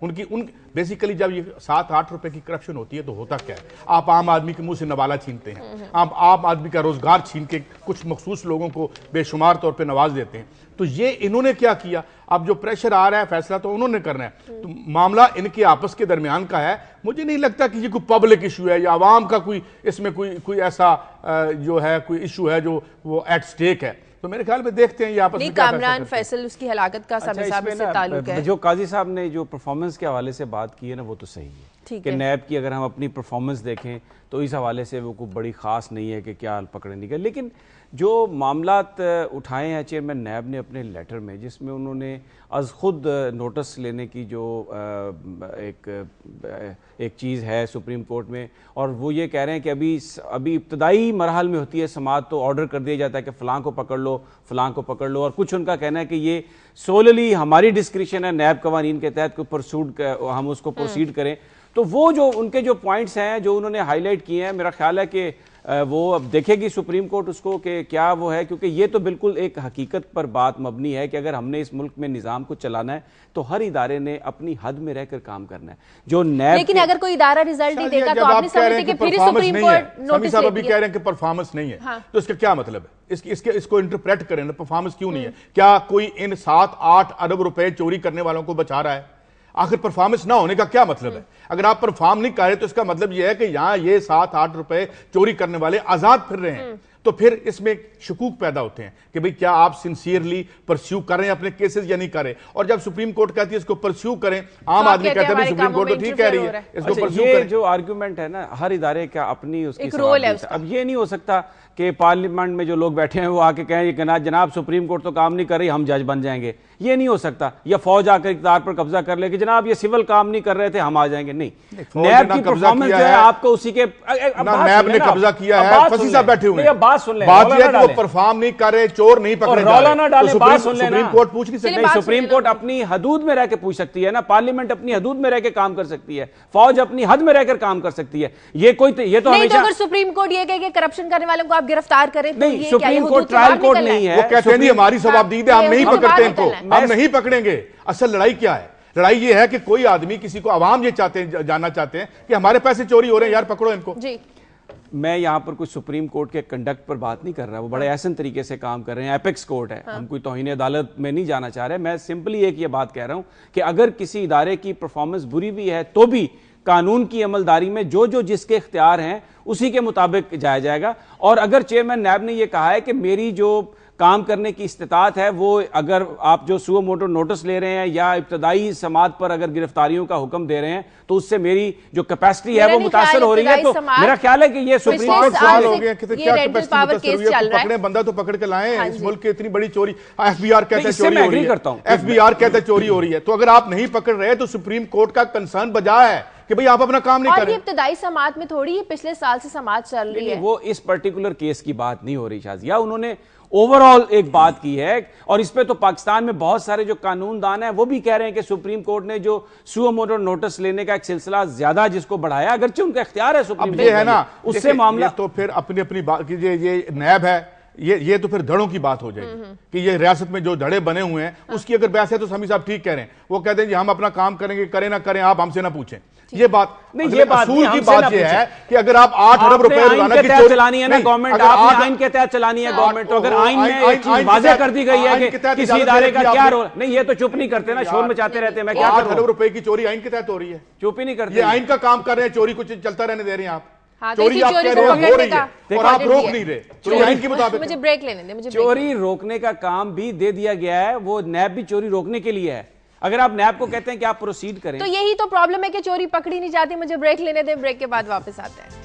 ان basically جب یہ 7-8 روپے کی کرپشن ہوتی ہے تو ہوتا کیا ہے؟ آپ عام آدمی کے منہ سے نوالا چھینتے ہیں، آپ عام آدمی کا روزگار چھین کے کچھ مخصوص لوگوں کو بے شمار طور پہ نواز دیتے ہیں. تو یہ انہوں نے کیا کیا؟ اب جو پریشر آ رہا ہے فیصلہ تو انہوں نے کرنا ہے، تو معاملہ ان کے آپس کے درمیان کا ہے. مجھے نہیں لگتا کہ یہ کوئی پبلک ایشو ہے یا عوام کا کوئی اس میں کوئی ایسا جو ہے کوئی ایشو ہے جو وہ ایٹ سٹیک ہے. تو میرے خیال میں دیکھتے ہیں یہ آپس میں کیا کامران فیصل اس کی ہلاکت کا سامنے صاحب سے تعلق ہے. جو قاضی صاحب نے جو پرفارمنس کے حوالے سے بات کی ہے نا وہ تو صحیح ہے کہ نیب کی اگر ہم اپنی پرفارمنس دیکھیں تو اس حوالے سے وہ کوئی بڑی خاص نہیں ہے کہ کیا پکڑے نہیں گئے. لیکن جو معاملات اٹھائے ہیں چیئرمین نیب نے اپنے لیٹر میں، جس میں انہوں نے از خود نوٹس لینے کی جو ایک چیز ہے سپریم کورٹ میں، اور وہ یہ کہہ رہے ہیں کہ ابھی ابتدائی مرحل میں ہوتی ہے سماعت تو آرڈر کر دیا جاتا ہے کہ فلاں کو پکڑ لو فلاں کو پکڑ لو، اور کچھ ان کا کہنا ہے کہ یہ سوللی ہماری ڈسکریشن ہے، نیب قوانین کے تحت ہم اس کو پروسیڈ کریں. تو وہ جو ان کے جو پوائنٹس ہیں جو انہوں نے ہائی لائٹ کیے ہیں، میرا خیال ہے کہ وہ اب دیکھے گی سپریم کورٹ اس کو کہ کیا وہ ہے، کیونکہ یہ تو بالکل ایک حقیقت پر بات مبنی ہے کہ اگر ہم نے اس ملک میں نظام کو چلانا ہے تو ہر ادارے نے اپنی حد میں رہ کر کام کرنا ہے. جو نیب لیکن اگر کوئی ادارہ ریزلٹ نہیں دیگا تو آپ نے سمجھتے کہ پھر سپریم کورٹ نوٹس صاحب لے ابھی کہہ رہے ہیں کہ پرفارمنس نہیں ہے، تو اس کا کیا مطلب ہے؟ اس کو انٹرپریٹ کریں نا، پرفارمنس کیوں نہیں ہے؟ کیا کوئی ان 7-8 ارب روپے چوری کرنے والوں کو بچا رہا ہے؟ آخر پرفارمنس نہ ہونے کا کیا مطلب ہے؟ اگر آپ پرفارم نہیں کر رہے تو اس کا مطلب یہ ہے کہ یہاں یہ 7-8 روپے چوری کرنے والے آزاد پھر رہے ہیں. تو پھر اس میں شکوک پیدا ہوتے ہیں کہ بھئی کیا آپ سنسیئرلی پرسیو کر رہے ہیں اپنے کیسز یا نہیں کر رہے. اور جب سپریم کورٹ کہتی ہے اس کو پرسیو کریں، عام آدمی کہتے ہیں سپریم کورٹ تو ٹھیک کہہ رہی ہے اس کو پرسیو کریں. یہ جو آرگیومنٹ ہے نا، ہر ادارے کا اپنی اس کی رول ہے. اب یہ نہیں ہو سکتا کہ پارلیمنٹ میں جو لوگ بیٹھے ہیں وہ آ کے کہیں جناب سپریم کورٹ تو کام نہیں کر رہی، ہم جج بن جائیں گے. یہ نہیں ہو سکتا. یا فوج آ کر اقتدار پر قبضہ کر لے کہ جناب یہ سول کام نہیں کر رہے تھے، ہم آ جائیں گے. نہیں، نیب کی پرفارمنس جو ہے آپ کو اسی کے نیب نے قبضہ کیا ہے. فصیح صاحب بیٹھے ہوئے ہیں، بات سن لیں. بات یہ ہے کہ وہ پرفارم نہیں کر رہے، چور نہیں پکڑے جا رولا نہ ڈالیں، بات سن لیں. سپریم کورٹ پوچھ نہیں سکتی. سپریم کورٹ اپنی حدود میں رہ کے پوچھ سکتی ہے نا، پارلیمنٹ اپنی حدود میں رہ کے کام کر سکتی ہے، فوج اپنی حد میں رہ کر کام کر سکتی ہے. یہ تو ہمیشہ اگر سپریم کورٹ یہ کہے کہ کرپشن کرنے والوں کو آپ گرفتار کریں تو نہیں، سپریم کورٹ ٹرائل کورٹ نہیں ہے. وہ کہتے ہیں ہماری ثوابدید ہے، ہم نہیں پکڑتے ان کو، ہم نہیں پکڑیں گے. اصل لڑائی کیا ہے؟ لڑائی یہ ہے کہ کوئی آدمی کسی کو، عوام یہ جاننا چاہتے ہیں کہ ہمارے پیسے چوری ہو رہے ہیں، یار پکڑو ان کو. جی میں یہاں پر کوئی سپریم کورٹ کے کنڈکٹ پر بات نہیں کر رہا، وہ بڑے احسن طریقے سے کام کر رہے ہیں. ایپیکس کورٹ ہے، ہم کوئی توہین عدالت میں نہیں جانا چاہ رہے. میں سمپلی ایک یہ بات کہہ رہا ہوں کہ اگر کسی ادارے کی پرفارمنس بری بھی ہے تو بھی قانون کی عملداری میں جو جس کے اختیار ہیں اسی کے مطابق جایا جائے گا. اور اگر چیئرمین نیب نے یہ کہا ہے کہ میری جو کام کرنے کی استطاعت ہے وہ اگر آپ جو سو موٹو نوٹس لے رہے ہیں یا ابتدائی سماعت پر اگر گرفتاریوں کا حکم دے رہے ہیں تو اس سے میری جو کیپیسٹی ہے وہ متاثر ہو رہی ہے. تو میرا خیال ہے کہ یہ سپریم کورٹ سوال ہو گیا کہ کیا کیپیسٹی متاثر ہوئی ہے؟ پکڑے بندہ تو پکڑ کے لائیں. اس ملک کی اتنی بڑی چوری، ایف بی آر کہتا ہے چوری ہو رہی ہے، ایف بی آر کہتا ہے چوری ہو رہی ہے. تو اگر آپ نہیں پکڑ رہے تو سپریم کورٹ کا کنسرن بجا ہے کہ بھئی آپ اپنا کام نہیں کر رہے. اور یہ ابتدائی سماعت میں تھوڑی پچھلے سال سے سماعت چل رہی ہے. وہ اس پرٹیکولر کیس کی بات نہیں ہو رہی شازیہ، انہوں نے اوورآل ایک بات کی ہے. اور اس پہ تو پاکستان میں بہت سارے جو قانون دان ہیں وہ بھی کہہ رہے ہیں کہ سپریم کورٹ نے جو سو موٹو نوٹس لینے کا ایک سلسلہ زیادہ جس کو بڑھایا، اگرچہ ان کا اختیار ہے سپریم کورٹ، یہ ہے نا اس سے معاملہ تو پھر اپنی بات کیجئے. یہ نیب ہے، یہ تو پھر دھڑوں کی بات ہو جائے گی کہ یہ ریاست میں جو دھڑے بنے ہوئے ہیں اس کی اگر بحث ہے تو سمیع صاحب ٹھیک کہہ رہے ہیں. وہ کہتے ہیں جی ہم اپنا کام کریں گے، کریں نہ کریں آپ ہم سے نہ پوچھیں. یہ بات نہیں، یہ اصول کی بات یہ ہے کہ اگر آپ 8 ارب روپے روزانہ کی چوری چلانی ہے نا گورنمنٹ، آپ نے آئین کے تحت چلانی ہے گورنمنٹ. تو اگر آئین میں ایک چیز واضح کر دی گئی ہے کہ کسی ادارے کا کیا رول نہیں، یہ تو چپ نہیں کرتے نا، شور مچاتے رہتے ہیں. میں کیا کروں؟ 8 ارب روپے کی چوری آئین کے تحت ہو رہی ہے، چپ ہی نہیں کرتے. یہ آئین کا کام کر رہے ہیں، چوری کچھ چلتا رہنے دے رہے ہیں آپ. چوری آپ کہہ رہے ہو رہی ہے اور آپ روک نہیں رہے. چوری آئین کے مطابق مجھے بریک لینے دیں. مجھے چوری روکنے کا کام بھی دے دیا گیا ہے، وہ نیب بھی چوری روکنے کے لیے ہے. اگر آپ نیب کو کہتے ہیں کہ آپ پروسیڈ کریں تو یہی تو پرابلم ہے کہ چوری پکڑی نہیں جاتی. مجھے بریک لینے دیں، بریک کے بعد واپس آتے ہیں.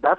10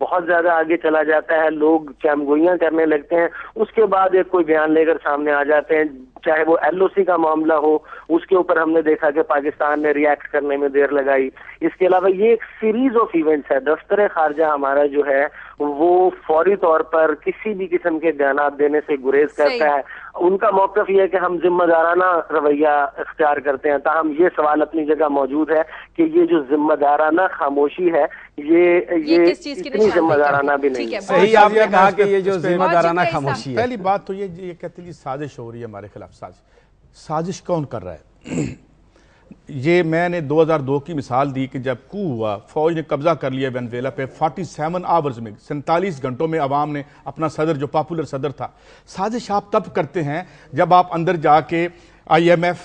بہت زیادہ آگے چلا جاتا ہے, لوگ چمگوئیاں کرنے لگتے ہیں, اس کے بعد ایک کوئی بیان لے کر سامنے آ جاتے ہیں, چاہے وہ ایل او سی کا معاملہ ہو, اس کے اوپر ہم نے دیکھا کہ پاکستان نے ریئیکٹ کرنے میں دیر لگائی. اس کے علاوہ یہ ایک سیریز آف ایونٹس ہے. دفتر خارجہ ہمارا جو ہے وہ فوری طور پر کسی بھی قسم کے بیانات دینے سے گریز کرتا ہے. ان کا موقف یہ ہے کہ ہم ذمہ دارانہ رویہ اختیار کرتے ہیں. تاہم یہ سوال اپنی جگہ موجود ہے کہ یہ جو ذمہ دارانہ خاموشی ہے یہ اتنی ذمہ دارانہ بھی نہیں ہے. صحیح آپ نے کہا کہ یہ جو ذمہ دارانہ خاموشی ہے. پہلی بات تو یہ کہتے ہیں سازش ہو رہی ہے ہمارے خلاف. سازش کون کر رہا ہے؟ یہ میں نے 2002 کی مثال دی کہ جب کو ہوا, فوج نے قبضہ کر لیا وینزویلا پہ, 47 آورز میں 47 گھنٹوں میں عوام نے اپنا صدر, جو پاپولر صدر تھا. سازش آپ تب کرتے ہیں جب آپ اندر جا کے IMF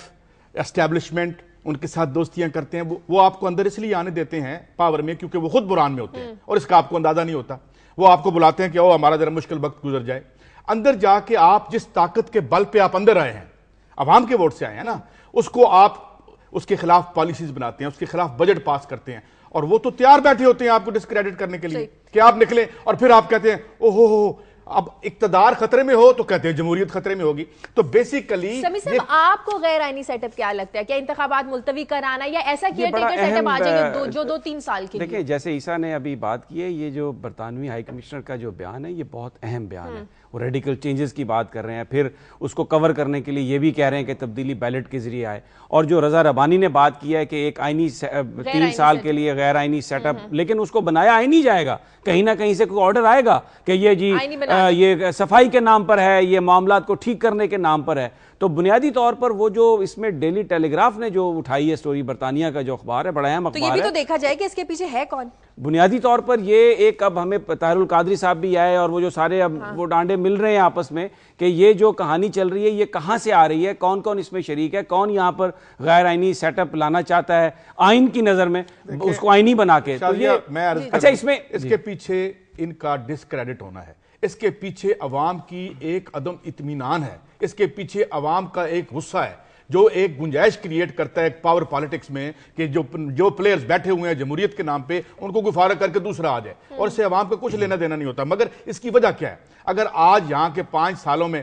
اسٹیبلشمنٹ ان کے ساتھ دوستیاں کرتے ہیں. وہ آپ کو اندر اس لیے آنے دیتے ہیں پاور میں کیونکہ وہ خود بران میں ہوتے ہیں اور اس کا آپ کو اندازہ نہیں ہوتا. وہ آپ کو بلاتے ہیں کہ او ہمارا ذرا مشکل وقت گزر جائے. اندر جا کے آپ جس طاقت کے بل پہ آپ اندر آئے ہیں, عوام کے ووٹ سے آئے ہیں نا, اس کو آپ اس کے خلاف پالیسیز بناتے ہیں, اس کے خلاف بجٹ پاس کرتے ہیں, اور وہ تو تیار بیٹھے ہوتے ہیں آپ کو ڈسکریڈٹ کرنے کے لیے کہ آپ نکلیں, اور پھر آپ کہتے ہیں او ہو اب اقتدار خطرے میں ہو تو کہتے ہیں جمہوریت خطرے میں ہوگی. تو بیسیکلی سمیع صاحب آپ کو غیر آئینی سیٹ اپ کیا لگتا ہے؟ کیا انتخابات ملتوی کرانا یا ایسا کیئر ٹیکر سیٹ اپ آ جائے گا جو 2-3 سال کے لیے؟ دیکھیں جیسے عیسیٰ نے ابھی بات کی ہے, یہ جو برطانوی ہائی کمشنر کا جو بیان ہے یہ بہت اہم بیان ہے. وہ ریڈیکل چینجز کی بات کر رہے ہیں, پھر اس کو کور کرنے کے لیے یہ بھی کہہ رہیں کہ تبدیلی بیلٹ کے ذریعے آئے. اور جو رضا ربانی نے بات کی ہے کہ ایک آئینی 3 سال کے لیے غیر آئینی سیٹ اپ, لیکن اس کو بنایا آئینی جائے گا, کہیں نہ کہیں سے کوئی آرڈر آئے گا کہ یہ جی یہ صفائی کے نام پر ہے, یہ معاملات کو ٹھیک کرنے کے نام پر ہے. تو بنیادی طور پر وہ جو اس میں ڈیلی ٹیلی گراف نے جو اٹھائی ہے سٹوری, برطانیہ کا جو اخبار ہے, بڑا اہم اخبار ہے, تو یہ بھی تو دیکھا جائے کہ اس کے پیچھے ہے کون. بنیادی طور پر یہ ایک, اب ہمیں طاہر القادری صاحب بھی آئے اور وہ جو سارے اب وہ ڈانڈے مل رہے ہیں آپس میں کہ یہ جو کہانی چل رہی ہے یہ کہاں سے آ رہی ہے, کون کون اس میں شریک ہے, کون یہاں پر غیر آئینی سیٹ اپ لانا چاہتا ہے آئین کی نظر میں, اس کو آئینی بنا کے. تو یہ اچھا اس میں اس کے پیچھے ان کا ڈسکریڈٹ ہونا ہے, اس کے پیچھے عوام کی ایک عدم اطمینان ہے, اس کے پیچھے عوام کا ایک غصہ ہے جو ایک گنجائش کریٹ کرتا ہے ایک پاور پالیٹکس میں کہ جو پلیئرز بیٹھے ہوئے ہیں جمہوریت کے نام پہ ان کو گفارہ کر کے دوسرا آ جائے, اور اس سے عوام کا کچھ لینا دینا نہیں ہوتا. مگر اس کی وجہ کیا ہے؟ اگر آج یہاں کے 5 سالوں میں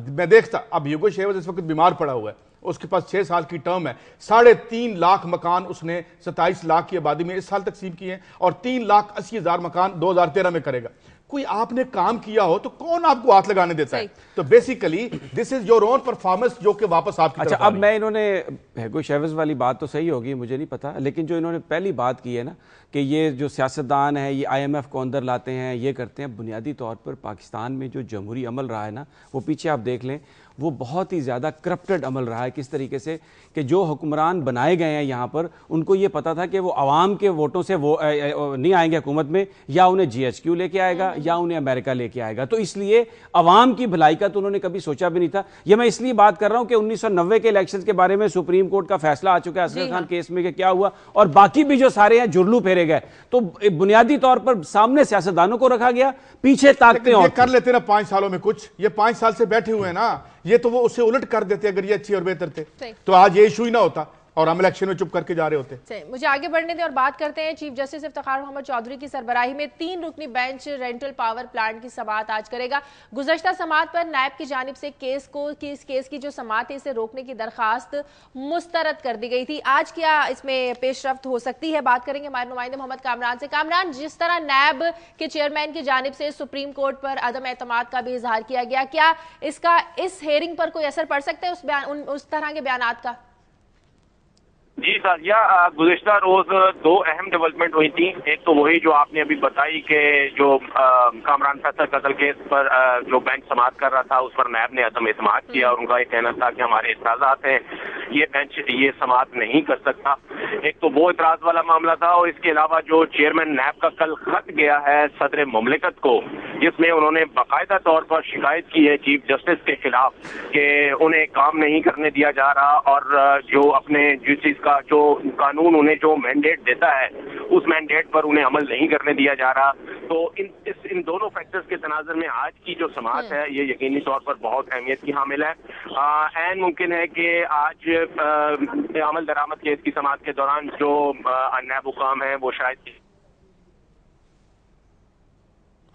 میں دیکھتا, اب ہیوگو شیوز اس وقت بیمار پڑا ہوا ہے, اس کے پاس 6 سال کی ٹرم ہے, 3.5 لاکھ مکان اس نے 27 لاکھ کی آبادی میں اس سال تقسیم کیے ہیں, اور 3,80,000 مکان 2013 میں کرے گا. کوئی آپ نے کام کیا ہو تو کون آپ کو ہاتھ لگانے دیتا ہے؟ تو basically this is your own performance جو کہ واپس آپ کی طرف. اچھا اب میں انہوں نے ہیگو شیوز والی بات تو صحیح ہوگی مجھے نہیں پتا, لیکن جو انہوں نے پہلی بات کی ہے نا کہ یہ جو سیاستدان ہیں یہ IMF کو اندر لاتے ہیں, یہ کرتے ہیں, بنیادی طور پر پاکستان میں جو جمہوری عمل رہا ہے نا وہ پیچھے آپ دیکھ لیں وہ بہت ہی زیادہ کرپٹڈ عمل رہا ہے. کس طریقے سے کہ جو حکمران بنائے گئے ہیں یہاں پر ان کو یہ پتا تھا کہ وہ عوام کے ووٹوں سے وہ نہیں آئیں گے حکومت میں, یا انہیں GHQ لے کے آئے گا یا انہیں امریکہ لے کے آئے گا, تو اس لیے عوام کی بھلائی کا تو انہوں نے کبھی سوچا بھی نہیں تھا. یہ میں اس لیے بات کر رہا ہوں کہ 1990 کے الیکشنز کے بارے میں سپریم کورٹ کا فیصلہ آ چکا ہے اصغر خان کیس میں کہ کیا ہوا, اور باقی بھی جو سارے ہیں جرلو پھیرے گئے. تو بنیادی طور پر سامنے سیاستدانوں کو رکھا گیا, پیچھے طاقتیں اور کر لیتے نا 5 سالوں میں کچھ, یہ 5 سال سے بیٹھے ہوئے ہیں نا, یہ تو وہ اسے الٹ کر دیتے اگر یہ اچھی اور بہتر تھے تو آج یہ ایشو ہی نہ ہوتا اور ہم الیکشن میں چپ کر کے جا رہے ہوتے. مجھے آگے بڑھنے دیں اور بات کرتے ہیں. چیف جسٹس افتخار محمد چودھری کی سربراہی میں 3 رکنی بینچ رینٹل پاور پلانٹ کی سماعت آج کرے گا. گزشتہ سماعت پر نیب کی جانب سے اس کیس کی جو سماعت ہے اسے روکنے کی درخواست مسترد کر دی گئی تھی. آج کیا اس میں پیش رفت ہو سکتی ہے؟ بات کریں گے ہمارے نمائندے محمد کامران سے. کامران, جس طرح نیب کے چیئرمین کی جانب سے سپریم کورٹ پر عدم اعتماد کا بھی اظہار کیا گیا, کیا اس کا اس ہیئرنگ پر کوئی اثر پڑ سکتا ہے اس طرح کے بیانات کا؟ جی سازیہ, گزشتہ روز 2 اہم ڈیولپمنٹ ہوئی تھی. ایک تو وہی جو آپ نے ابھی بتائی کہ جو کامران فیصل قتل کیس پر جو بینچ سماعت کر رہا تھا اس پر نیب نے عدم اعتماد کیا, اور ان کا یہ کہنا تھا کہ ہمارے اعتراضات ہیں, یہ بینچ یہ سماعت نہیں کر سکتا. ایک تو وہ اعتراض والا معاملہ تھا, اور اس کے علاوہ جو چیئرمین نیب کا کل خط گیا ہے صدر مملکت کو جس میں انہوں نے باقاعدہ طور پر شکایت کی ہے چیف جسٹس کے خلاف کہ انہیں کام نہیں کرنے دیا جا رہا, اور جو اپنے جس چیز کا جو قانون انہیں جو مینڈیٹ دیتا ہے اس مینڈیٹ پر انہیں عمل نہیں کرنے دیا جا رہا. تو ان دونوں فیکٹرز کے تناظر میں آج کی جو سماعت ہے یہ یقینی طور پر بہت اہمیت کی حامل ہے. عین ممکن ہے کہ آج عمل درآمد کیس کی سماعت کے دوران جو نائب حکام ہیں وہ شاید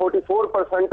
44%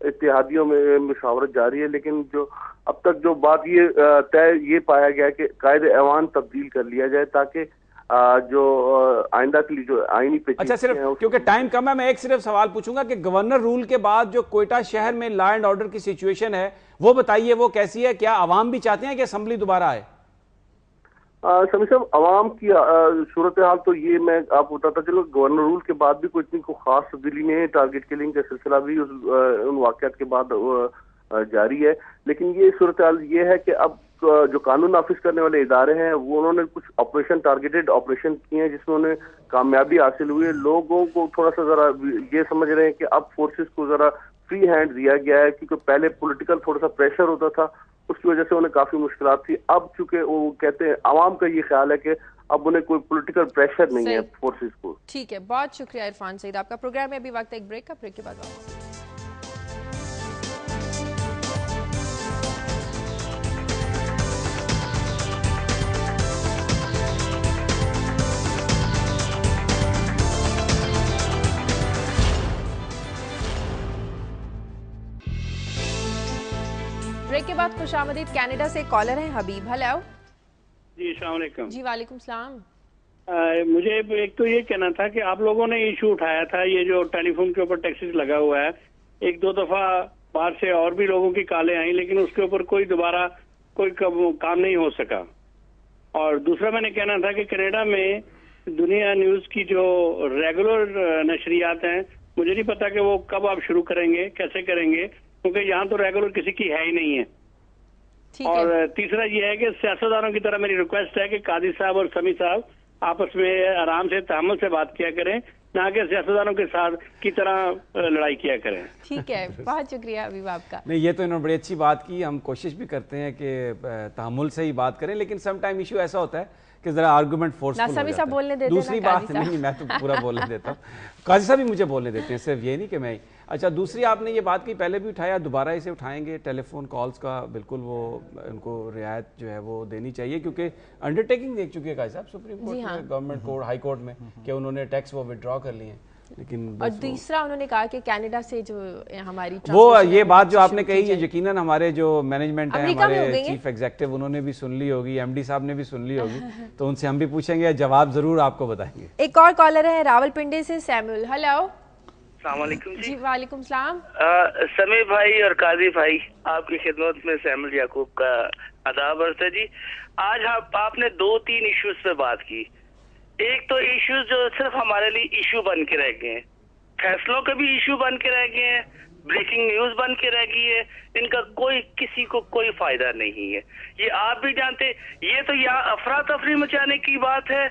اتحادیوں میں مشاورت جاری ہے، لیکن جو اب تک جو بات یہ پایا گیا کہ قائد ایوان تبدیل کر لیا جائے تاکہ جو آئندہ کے لیے جو آئینی پیچیدگیاں اچھا صرف کیونکہ ٹائم کم ہے میں ایک صرف سوال پوچھوں گا کہ گورنر رول کے بعد جو کوئٹہ شہر میں لا اینڈ آرڈر کی سچویشن ہے وہ بتائیے، وہ کیسی ہے؟ کیا عوام بھی چاہتے ہیں کہ اسمبلی دوبارہ آئے؟ سمی صاحب عوام کی صورتحال تو یہ میں آپ کو بتاتا چلو، گورنر رول کے بعد بھی کوئی اتنی خاص تبدیلی نہیں ہے، ٹارگٹ کلنگ کا سلسلہ بھی ان واقعات کے بعد جاری ہے، لیکن یہ صورتحال یہ ہے کہ اب جو قانون نافذ کرنے والے ادارے ہیں وہ انہوں نے کچھ آپریشن ٹارگیٹڈ آپریشن کیے ہیں جس میں انہیں کامیابی حاصل ہوئی ہے۔ لوگوں کو تھوڑا سا ذرا یہ سمجھ رہے ہیں کہ اب فورسز کو ذرا فری ہینڈ دیا گیا ہے، کیونکہ پہلے پولیٹیکل تھوڑا سا پریشر ہوتا تھا، اس کی وجہ سے انہیں کافی مشکلات تھی۔ اب چونکہ وہ کہتے ہیں عوام کا یہ خیال ہے کہ اب انہیں کوئی پولیٹیکل پریشر نہیں ہے فورسز کو۔ ٹھیک ہے، بہت شکریہ عرفان سعید، آپ کا پروگرام میں ابھی وقت ایک بریک کا، بریک کے بعد واپس۔ بریک کے بعد خوش آمدید، کینیڈا سے کالر ہیں حبیب۔ ہلو جی السلام علیکم۔ جی وعلیکم السلام۔ مجھے ایک تو یہ کہنا تھا کہ آپ لوگوں نے ایشو اٹھایا تھا یہ جو ٹیلی فون کے اوپر ٹیکسز لگا ہوا ہے، ایک دو دفعہ باہر سے اور بھی لوگوں کی کالیں آئیں لیکن اس کے اوپر کوئی دوبارہ کوئی کام نہیں ہو سکا۔ اور دوسرا میں نے کہنا تھا کہ کینیڈا میں دنیا نیوز کی جو ریگولر نشریات ہیں مجھے نہیں پتا کہ وہ کب آپ شروع کریں گے، کیسے کریں گے، کیونکہ یہاں تو ریگولر کسی کی ہے ہی نہیں ہے۔ اور تیسرا یہ ہے کہ سیاستدانوں کی طرح میری ریکویسٹ ہے کہ قاضی صاحب اور سمیع صاحب آپس میں آرام سے تحمل سے بات کیا کریں، نہ کہ سیاستدانوں کے ساتھ کی طرح لڑائی کیا کریں۔ ٹھیک ہے، بہت شکریہ حبیب آپ کا۔ نہیں، یہ تو انہوں نے بڑی اچھی بات کی، ہم کوشش بھی کرتے ہیں کہ تحمل سے ہی بات کریں، لیکن سم ٹائم ایشو ایسا ہوتا ہے کہ ذرا آرگومنٹ فورسفل ہو جاتا ہے۔ دوسری بات نہیں، میں تو پورا بولنے دیتا ہوں، قاضی صاحب بھی مجھے بولنے دیتے ہیں، صرف یہ نہیں کہ میں۔ اچھا دوسری آپ نے یہ بات کی، پہلے بھی اٹھایا، دوبارہ اسے اٹھائیں گے، ٹیلی فون کالز کا بالکل وہ ان کو رعایت جو ہے وہ دینی چاہیے، کیونکہ انڈرٹیکنگ دیکھ چکے ہیں قاضی صاحب سپریم کورٹ میں، گورنمنٹ کورٹ، ہائی کورٹ میں، کہ انہوں نے ٹیکس وہ وڈرا کر لیے ہیں، لیکن اور تیسرا انہوں نے کہا کہ کینیڈا سے جو ہماری وہ یہ بات جو آپ نے کہی یہ یقیناً ہمارے جو مینجمنٹ ہے، ہمارے چیف ایگزیکٹو، انہوں نے بھی سن لی ہوگی، ایم ڈی صاحب نے بھی سن لی ہوگی، تو ان سے ہم بھی پوچھیں گے، جواب ضرور آپ کو بتائیں گے۔ ایک اور کالر ہے راول پنڈی سے سیمول۔ ہلو السلام علیکم جی وعلیکم السلام۔ سمیع بھائی اور قاضی بھائی، آپ کی خدمت میں سیمول یعقوب کا آداب ہے جی۔ آج آپ نے 2-3 ایشوز پہ بات کی، ایک تو ایشوز جو صرف ہمارے لیے ایشو بن کے رہ گئے ہیں، فیصلوں کے بھی ایشو بن کے رہ گئے ہیں، بریکنگ نیوز بن کے رہ گئی ہے، ان کا کسی کو کوئی فائدہ نہیں ہے، یہ آپ بھی جانتے۔ یہ تو یہاں افراتفری مچانے کی بات ہے،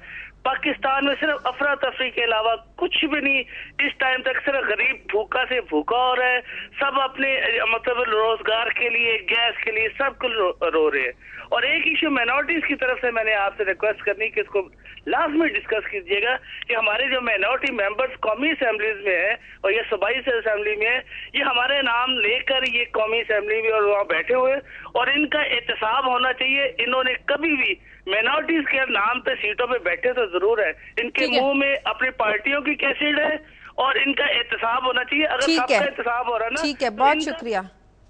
پاکستان میں صرف افراتفری کے علاوہ کچھ بھی نہیں۔ اس ٹائم تک صرف غریب بھوکا سے بھوکا ہو رہا ہے، سب اپنے مطلب روزگار کے لیے، گیس کے لیے سب کو رو رہے ہیں۔ اور ایک ایشو مائنورٹیز کی طرف سے میں نے آپ سے ریکویسٹ کرنی کہ اس کو لازمی ڈسکس کیجیے گا کہ ہمارے جو مائنورٹی ممبرز قومی اسمبلیز میں ہیں اور یہ صوبائی اسمبلی میں ہے، یہ ہمارے نام لے کر یہ قومی اسمبلی میں اور وہاں بیٹھے ہوئے، اور ان کا احتساب ہونا چاہیے۔ انہوں نے کبھی بھی مائنورٹیز کے نام پہ سیٹوں پہ بیٹھے تو ضرور ہے، ان کے منہ میں اپنی پارٹیوں کی کیسٹ ہے اور ان کا احتساب ہونا چاہیے۔ اگر سب کا احتساب ہو رہا ہے نا۔ ٹھیک ہے، بہت شکریہ،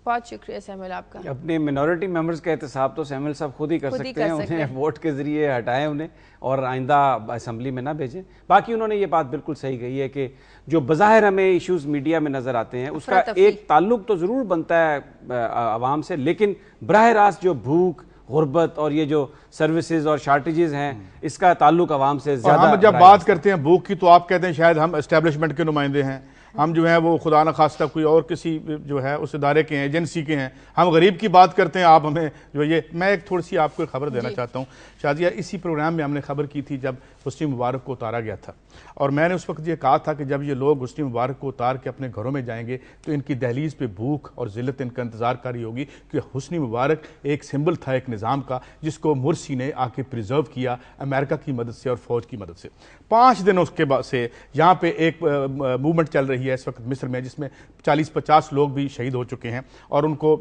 بہت شکریہ سیمول آپ کا۔ اپنے منورٹی ممبرز کا احتساب تو سیمول صاحب خود ہی کر سکتے ہیں، انہیں ووٹ کے ذریعے ہٹائیں انہیں اور آئندہ اسمبلی میں نہ بھیجیں۔ باقی انہوں نے یہ بات بالکل صحیح کہی ہے کہ جو بظاہر ہمیں ایشوز میڈیا میں نظر آتے ہیں اس کا ایک تعلق تو ضرور بنتا ہے عوام سے، لیکن براہ راست جو بھوک، غربت اور یہ جو سروسز اور شارٹیجز ہیں اس کا تعلق عوام سے زیادہ۔ ہم جب بات کرتے ہیں بھوک کی تو آپ کہتے ہیں شاید ہم اسٹیبلشمنٹ کے نمائندے ہیں، ہم جو ہیں وہ خدا نہ خواستہ کوئی اور کسی جو ہے اس ادارے کے ہیں، ایجنسی کے ہیں، ہم غریب کی بات کرتے ہیں، آپ ہمیں جو یہ۔ میں ایک تھوڑی سی آپ کو خبر دینا چاہتا ہوں شازیہ، اسی پروگرام میں ہم نے خبر کی تھی جب حسنی مبارک کو اتارا گیا تھا، اور میں نے اس وقت یہ کہا تھا کہ جب یہ لوگ حسنی مبارک کو اتار کے اپنے گھروں میں جائیں گے تو ان کی دہلیز پہ بھوک اور ذلت ان کا انتظار کاری ہوگی، کہ حسنی مبارک ایک سمبل تھا ایک نظام کا جس کو مرسی نے آ کے پریزرو کیا امریکہ کی مدد سے اور فوج کی مدد سے۔ 5 دن اس کے بعد سے یہاں پہ ایک موومنٹ چل رہی ہے اس وقت مصر میں، جس میں 40-50 لوگ بھی شہید ہو چکے ہیں اور ان کو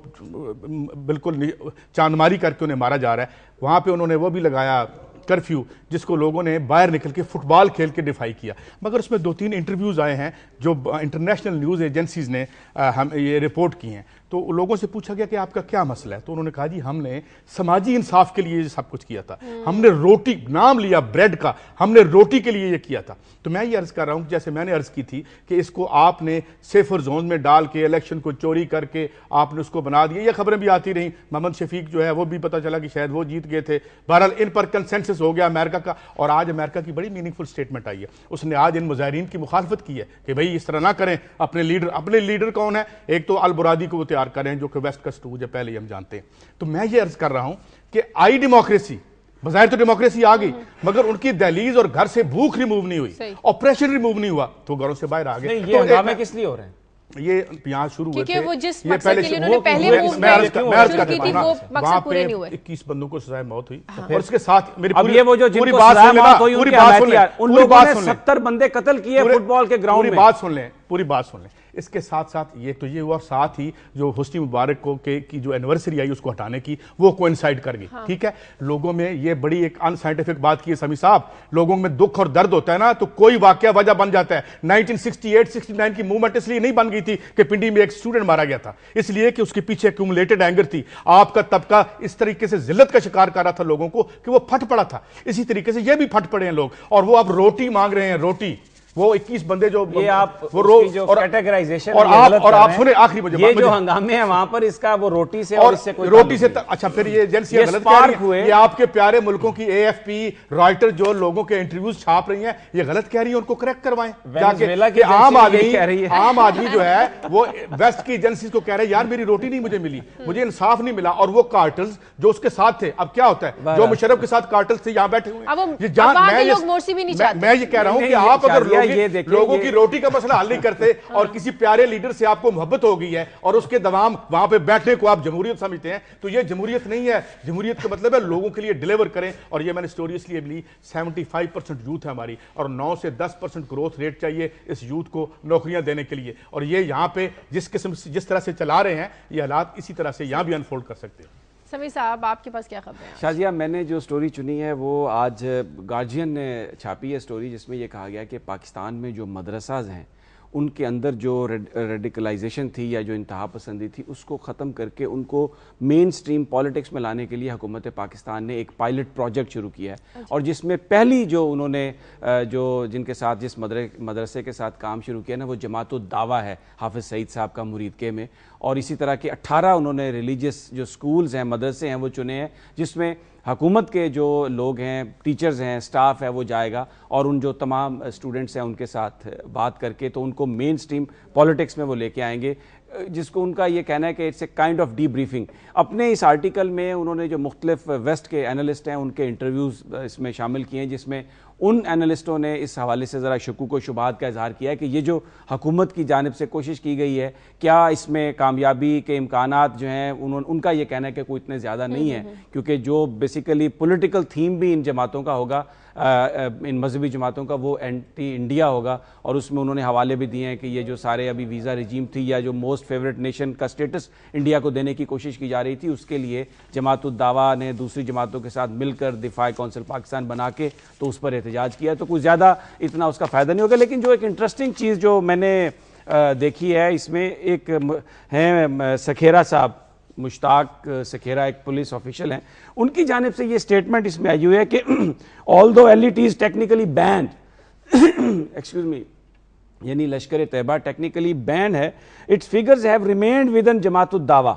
بالکل چاندماری کر کے انہیں مارا جا رہا ہے۔ وہاں پہ انہوں نے وہ بھی لگایا کرفیو جس کو لوگوں نے باہر نکل کے فٹ بال کھیل کے ڈیفائی کیا، مگر اس میں 2-3 انٹرویوز آئے ہیں جو انٹرنیشنل نیوز ایجنسیز نے ہم یہ رپورٹ کی ہیں، تو لوگوں سے پوچھا گیا کہ آپ کا کیا مسئلہ ہے، تو انہوں نے کہا جی ہم نے سماجی انصاف کے لیے یہ سب کچھ کیا تھا، ہم نے روٹی، نام لیا بریڈ کا، ہم نے روٹی کے لیے یہ کیا تھا۔ تو میں یہ عرض کر رہا ہوں جیسے میں نے عرض کی تھی کہ اس کو آپ نے سیفر زون میں ڈال کے الیکشن کو چوری کر کے آپ نے اس کو بنا دیا، یہ خبریں بھی آتی رہیں، محمد شفیق جو ہے وہ بھی پتہ چلا کہ شاید وہ جیت گئے تھے، بہرحال ان پر کنسنسس ہو گیا امریکہ کا، اور آج امریکہ کی بڑی میننگ فل سٹیٹمنٹ آئی ہے، اس نے آج ان مظاہرین کی مخالفت کی ہے کہ بھئی اس طرح نہ کریں، اپنے لیڈر کون ہے؟ ایک تو البرادی کو وہ تیار کریں جو کہ ویسٹ کا سٹوج ہے، پہلے ہی ہم جانتے ہیں۔ تو میں یہ عرض کر رہا ہوں کہ آئی ڈیموکریسی، بظاہر تو ڈیموکریسی آ گئی مگر ان کی دہلیز اور گھر سے بھوک ریموو نہیں ہوئی، آپریشن ریموو نہیں ہوا، تو گھروں سے باہر آ گئے۔ یہ ہنگامے کس لیے ہو رہے ہیں؟ یہ یہاں شروع ہوئے تھے، وہ جس مقصد کے لیے انہوں نے پہلے موومنٹ شروع کی تھی وہ مقصد پورے نہیں ہوئے، 21 بندوں کو سزائے موت ہوئی، اور اس کے ساتھ میری اب یہ وہ جو جن کو سزائے موت ہوئی ان کے حمایتیار، ان لوگوں نے 70 بندے قتل کیے فٹ بال کے گراؤنڈ میں۔ پوری بات سن لیں، اس کے ساتھ ساتھ یہ تو یہ ہوا، ساتھ ہی جو حسنی مبارک کو کی جو اینیورسری آئی اس کو ہٹانے کی وہ کوئنسائڈ کر گئی، ٹھیک ہے۔ لوگوں میں یہ بڑی ایک ان سائنٹیفک بات کی ہے سمیع صاحب، لوگوں میں دکھ اور درد ہوتا ہے نا تو کوئی واقعہ وجہ بن جاتا ہے۔ 1968-69 کی موومنٹ اس لیے نہیں بن گئی تھی کہ پنڈی میں ایک اسٹوڈنٹ مارا گیا تھا، اس لیے کہ اس کے پیچھے ایکومولیٹڈ اینگر تھی، آپ کا طبقہ اس طریقے سے ذلت کا شکار کر رہا تھا لوگوں کو کہ وہ پھٹ پڑا تھا، اسی طریقے سے یہ بھی پھٹ پڑے ہیں لوگ، اور وہ اب روٹی مانگ رہے ہیں، روٹی۔ وہ 21 بندے جو یہ آپ کیٹیگرائزیشن اور آپ سنیں آخری مجھے یہ جو ہنگامے ہیں وہاں پر اس کا وہ روٹی سے اور اس سے کوئی روٹی سے اچھا پھر یہ ایجنسیاں غلط کہہ رہی ہیں، یہ آپ کے پیارے ملکوں کی اے ایف پی رائٹر جو لوگوں کے انٹرویوز چھاپ رہی ہیں یہ غلط کہہ رہی ہیں، ان کو کریکٹ کروائیں جا کے۔ عام آدمی جو ہے وہ ویسٹ کی ایجنسیز کو کہہ رہے ہیں یار میری روٹی نہیں مجھے ملی، مجھے انصاف نہیں ملا، اور وہ کارٹلز جو اس کے ساتھ تھے، اب کیا ہوتا ہے جو مشرف کے ساتھ کارٹلز تھے یہاں بیٹھے ہوئے ہیں، میں یہ کہہ رہا ہوں کہ آپ اگر لوگوں کی روٹی کا مسئلہ حل نہیں کرتے اور کسی پیارے لیڈر سے آپ کو محبت ہو گئی ہے اور اس کے دوام وہاں پہ بیٹھنے کو آپ جمہوریت سمجھتے ہیں تو یہ جمہوریت نہیں ہے۔ جمہوریت کا مطلب ہے لوگوں کے لیے ڈیلیور کریں، اور یہ میں نے سٹوری اس لیے لی 75% یوتھ ہے ہماری، اور 9 سے 10% گروتھ ریٹ چاہیے اس یوتھ کو نوکریاں دینے کے لیے، اور یہ یہاں پہ جس طرح سے چلا رہے ہیں یہ حالات اسی طرح سے یہاں بھی انفولڈ کر سکتے ہیں۔ سمیع صاحب آپ کے پاس کیا خبر ہے؟ شازیہ، میں نے جو سٹوری چنی ہے وہ آج گارجین نے چھاپی ہے سٹوری، جس میں یہ کہا گیا کہ پاکستان میں جو مدرساز ہیں ان کے اندر جو ریڈیکلائزیشن تھی یا جو انتہا پسندی تھی اس کو ختم کر کے ان کو مین سٹریم پالیٹکس میں لانے کے لیے حکومت پاکستان نے ایک پائلٹ پروجیکٹ شروع کیا ہے، اور جس میں پہلی جو انہوں نے جن کے ساتھ جس مدرسے کے ساتھ کام شروع کیا نا وہ جماعت الدعوہ ہے حافظ سعید صاحب کا مرید کے میں، اور اسی طرح کے 18 انہوں نے ریلیجیس جو سکولز ہیں مدرسے ہیں وہ چنے ہیں، جس میں حکومت کے جو لوگ ہیں، ٹیچرز ہیں، سٹاف ہے، وہ جائے گا اور ان جو تمام اسٹوڈنٹس ہیں ان کے ساتھ بات کر کے تو ان کو مین سٹریم پالیٹکس میں وہ لے کے آئیں گے، جس کو ان کا یہ کہنا ہے کہ it's a kind of debriefing. اپنے اس آرٹیکل میں انہوں نے جو مختلف ویسٹ کے اینالسٹ ہیں ان کے انٹرویوز اس میں شامل کیے ہیں، جس میں ان اینالسٹوں نے اس حوالے سے ذرا شکوک و شبہات کا اظہار کیا ہے کہ یہ جو حکومت کی جانب سے کوشش کی گئی ہے کیا اس میں کامیابی کے امکانات جو ہیں ان کا یہ کہنا ہے کہ کوئی اتنے زیادہ نہیں ہے، کیونکہ جو بیسیکلی پولیٹیکل تھیم بھی ان جماعتوں کا ہوگا، ان مذہبی جماعتوں کا، وہ اینٹی انڈیا ہوگا، اور اس میں انہوں نے حوالے بھی دیے ہیں کہ یہ جو سارے ابھی ویزا رجیم تھی یا جو موسٹ فیوریٹ نیشن کا سٹیٹس انڈیا کو دینے کی کوشش کی جا رہی تھی، اس کے لیے جماعت الدعوہ نے دوسری جماعتوں کے ساتھ مل کر دفاع کونسل پاکستان بنا کے تو اس پر احتجاج کیا، تو کچھ زیادہ اتنا اس کا فائدہ نہیں ہوگا۔ لیکن جو ایک انٹرسٹنگ چیز جو میں نے دیکھی ہے اس میں ایک ہیں سکھیرا صاحب، مشتاق سکھیرا ایک پولیس آفیشل ہیں، ان کی جانب سے یہ سٹیٹمنٹ اس میں آئی ہوئی ہے کہ although LET is technically banned excuse me یعنی لشکر طیبہ ٹیکنیکلی بینڈ ہے، its figures have remained within جماعت الدعوہ،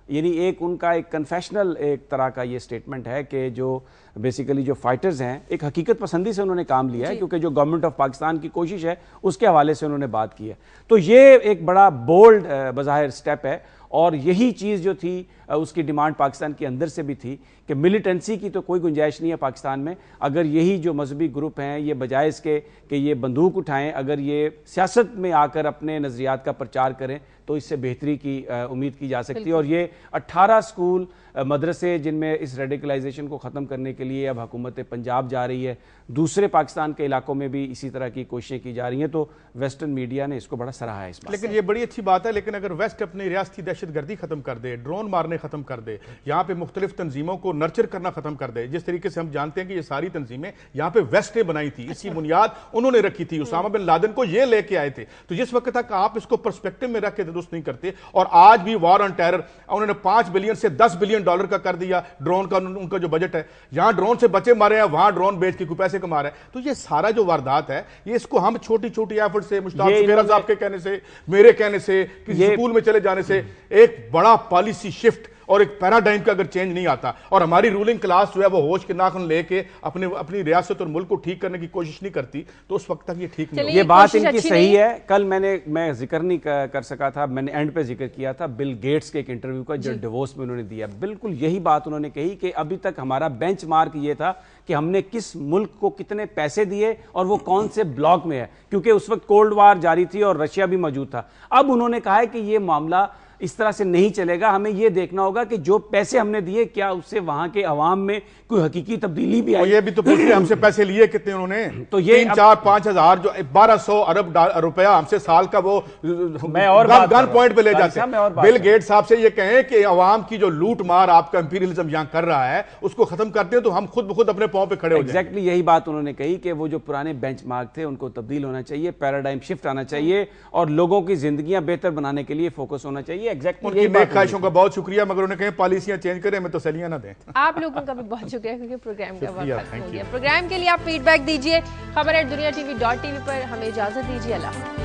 یعنی ایک ان کا ایک کنفیشنل ایک طرح کا یہ سٹیٹمنٹ ہے کہ جو بیسیکلی جو فائٹرز ہیں ایک حقیقت پسندی سے انہوں نے کام لیا ہے، کیونکہ جو گورنمنٹ آف پاکستان کی کوشش ہے اس کے حوالے سے انہوں نے بات کی ہے، تو یہ ایک بڑا بولڈ بظاہر سٹیپ ہے، اور یہی چیز جو تھی اس کی ڈیمانڈ پاکستان کے اندر سے بھی تھی کہ ملیٹنسی کی تو کوئی گنجائش نہیں ہے پاکستان میں، اگر یہی جو مذہبی گروپ ہیں یہ بجائے اس کے کہ یہ بندوق اٹھائیں، اگر یہ سیاست میں آ کر اپنے نظریات کا پرچار کریں تو اس سے بہتری کی امید کی جا سکتی ہے. اور یہ 18 اسکول مدرسے جن میں اس ریڈیکلائزیشن کو ختم کرنے کے لیے اب حکومت پنجاب جا رہی ہے, دوسرے پاکستان کے علاقوں میں بھی اسی طرح کی کوششیں کی جا رہی ہیں, تو ویسٹرن میڈیا نے اس کو بڑا سراہا ہے اس بات. لیکن یہ بڑی اچھی بات ہے, لیکن اگر ویسٹ اپنی ریاستی دہشت گردی ختم کر دے, ڈرون مارنے ختم کر دے, یہاں پہ مختلف تنظیموں کو نرچر کرنا ختم کر دے, جس طریقے سے ہم جانتے ہیں کہ یہ ساری تنظیمیں یہاں پہ ویسٹ نے بنائی تھی, اس کی بنیاد انہوں نے رکھی تھی, اسامہ بن لادن کو یہ لے کے آئے تھے, تو جس وقت تک آپ اس کو پرسپیکٹو میں رکھ کے درست نہیں کرتے, اور آج بھی وار آن ٹیرر انہوں نے 5 بلین سے 10 بلین ڈالر کا کر دیا ڈرون کا, ان کا جو بجٹ ہے, یہاں ڈرون سے بچے مارے ہیں, وہاں ڈرون بیچ کے کوئی پیسے کما رہے ہیں, تو یہ سارا جو واردات ہے یہ اس کو ہم چھوٹی چھوٹی ایفرٹ سے, مشتاق سفیرہ صاحب کے کہنے سے, میرے کہنے سے, کسی سکول میں چلے جانے سے ایک بڑا پالیسی شفٹ اور ایک پیراڈائم کا اگر چینج نہیں آتا, اور ہماری رولنگ کلاس جو ہے وہ ہوش کے ناخن لے کے اپنی ریاست اور ملک کو ٹھیک کرنے کی کوشش نہیں کرتی, تو اس وقت تک یہ ٹھیک نہیں ہوگا. یہ بات ان کی صحیح ہے. کل میں ذکر نہیں کر سکا تھا, میں نے اینڈ پہ ذکر کیا تھا بل گیٹس کے ایک انٹرویو کا جو ڈیووس میں انہوں نے دیا, بالکل یہی بات انہوں نے کہی کہ ابھی تک ہمارا بینچ مارک یہ تھا کہ ہم نے کس ملک کو کتنے پیسے دیے اور وہ کون سے بلاک میں ہے, کیونکہ اس وقت کولڈ وار جاری تھی اور رشیا بھی موجود تھا. اب انہوں نے کہا ہے کہ یہ معاملہ اس طرح سے نہیں چلے گا, ہمیں یہ دیکھنا ہوگا کہ جو پیسے ہم نے دیے کیا اس سے وہاں کے عوام میں کوئی حقیقی تبدیلی بھی آئی. یہ بھی تو پوچھتے ہم سے پیسے لیے کتنے انہوں نے, تو یہ 3-4-5 ہزار جو 1200 ارب روپیہ ہم سے سال کا وہ گن پوائنٹ پہ لے جاتے ہیں. بل گیٹ صاحب سے یہ کہیں کہ عوام کی جو لوٹ مار آپ کا امپیریلزم یہاں کر رہا ہے اس کو ختم کرتے ہیں تو ہم خود بخود اپنے پاؤں پہ کھڑے ہو جائیں. ایگزیکٹلی یہی بات انہوں نے کہی کہ وہ جو پرانے بینچ مارک تھے ان کو تبدیل ہونا چاہیے, پیراڈائم شفٹ آنا چاہیے, اور لوگوں کی زندگیاں بہتر بنانے کے لیے فوکس ہونا چاہیے. ایگزیکٹلی خواہشوں کا بہت شکریہ, مگر انہیں کہیں پالیسیاں چینج کریں, ہمیں تو سلیاں نہ دیں. آپ لوگوں کا بھی بہت شکریہ کیونکہ پروگرام کا وقت ختم ہو گیا. پروگرام کے لیے آپ فیڈ بیک دیجئے. خبر@دنیا TV.tv پر. ہمیں اجازت دیجیے. اللہ